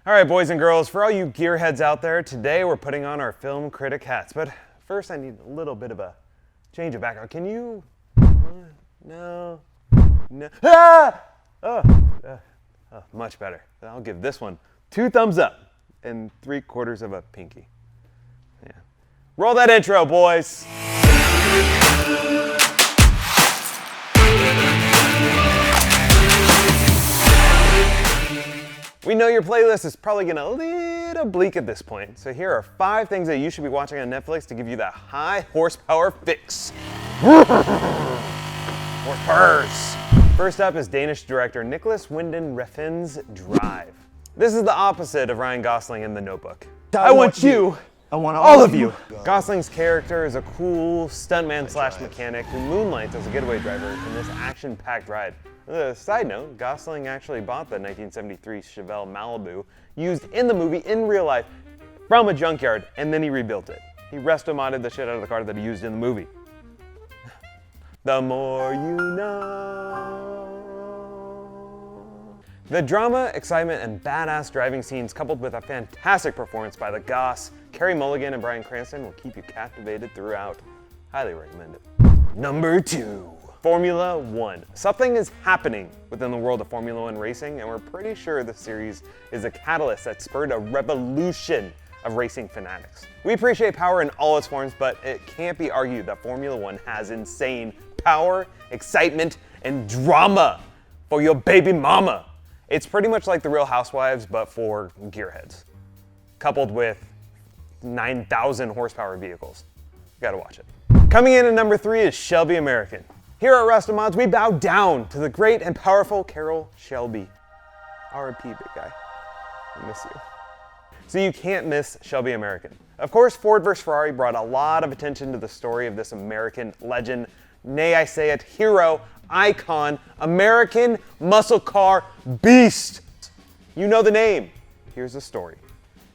All right, boys and girls, for all you gearheads out there, today we're putting on our film critic hats. But first I need a little bit of a change of background. Can you? No. Ah! Much better. I'll give this one 2 thumbs up and 3/4 of a pinky. Yeah. Roll that intro, boys. We know your playlist is probably getting a little bleak at this point, so here are 5 things that you should be watching on Netflix to give you that high horsepower fix. Horsepowers. First up is Danish director Nicholas Winding Refn's Drive. This is the opposite of Ryan Gosling in The Notebook. I want you. I want all of you. Gosling's character is a cool stuntman slash mechanic who moonlights as a getaway driver in this action-packed ride. Side note, Gosling actually bought the 1973 Chevelle Malibu used in the movie in real life from a junkyard, and then he rebuilt it. He resto-modded the shit out of the car that he used in the movie. The more you know. The drama, excitement, and badass driving scenes coupled with a fantastic performance by the Goss, Carey Mulligan, and Bryan Cranston will keep you captivated throughout. Highly recommend it. Number 2. Formula One. Something is happening within the world of Formula One racing, and we're pretty sure the series is a catalyst that spurred a revolution of racing fanatics. We appreciate power in all its forms, but it can't be argued that Formula One has insane power, excitement, and drama for your baby mama. It's pretty much like the Real Housewives, but for gearheads, coupled with 9,000 horsepower vehicles. You gotta watch it. Coming in at number 3 is Shelby American. Here at RestoMods, we bow down to the great and powerful Carroll Shelby. R.I.P. big guy. I miss you. So you can't miss Shelby American. Of course, Ford vs. Ferrari brought a lot of attention to the story of this American legend, nay I say it, hero, icon, American muscle car beast. You know the name. Here's the story.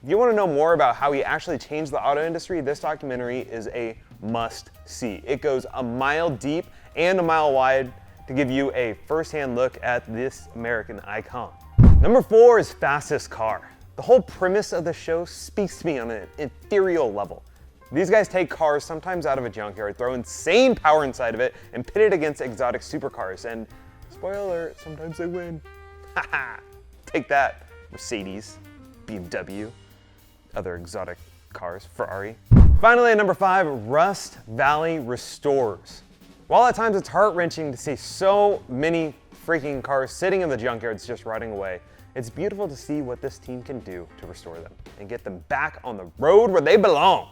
If you want to know more about how he actually changed the auto industry, this documentary is a must-see. It goes a mile deep and a mile wide to give you a first-hand look at this American icon. Number 4 is Fastest Car. The whole premise of the show speaks to me on an ethereal level. These guys take cars sometimes out of a junkyard, throw insane power inside of it, and pit it against exotic supercars. And spoiler alert, sometimes they win. Haha! Take that, Mercedes, BMW, other exotic cars, Ferrari. Finally, at number 5, Rust Valley Restores. While at times it's heart-wrenching to see so many freaking cars sitting in the junkyards just rotting away, it's beautiful to see what this team can do to restore them and get them back on the road where they belong.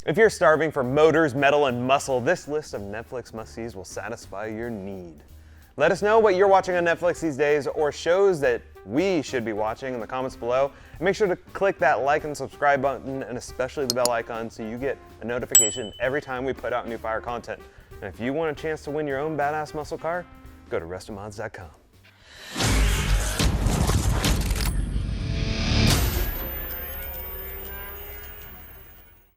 If you're starving for motors, metal, and muscle, this list of Netflix must-sees will satisfy your need. Let us know what you're watching on Netflix these days or shows that we should be watching in the comments below. And make sure to click that like and subscribe button and especially the bell icon so you get a notification every time we put out new fire content. And if you want a chance to win your own badass muscle car, go to RestoMods.com.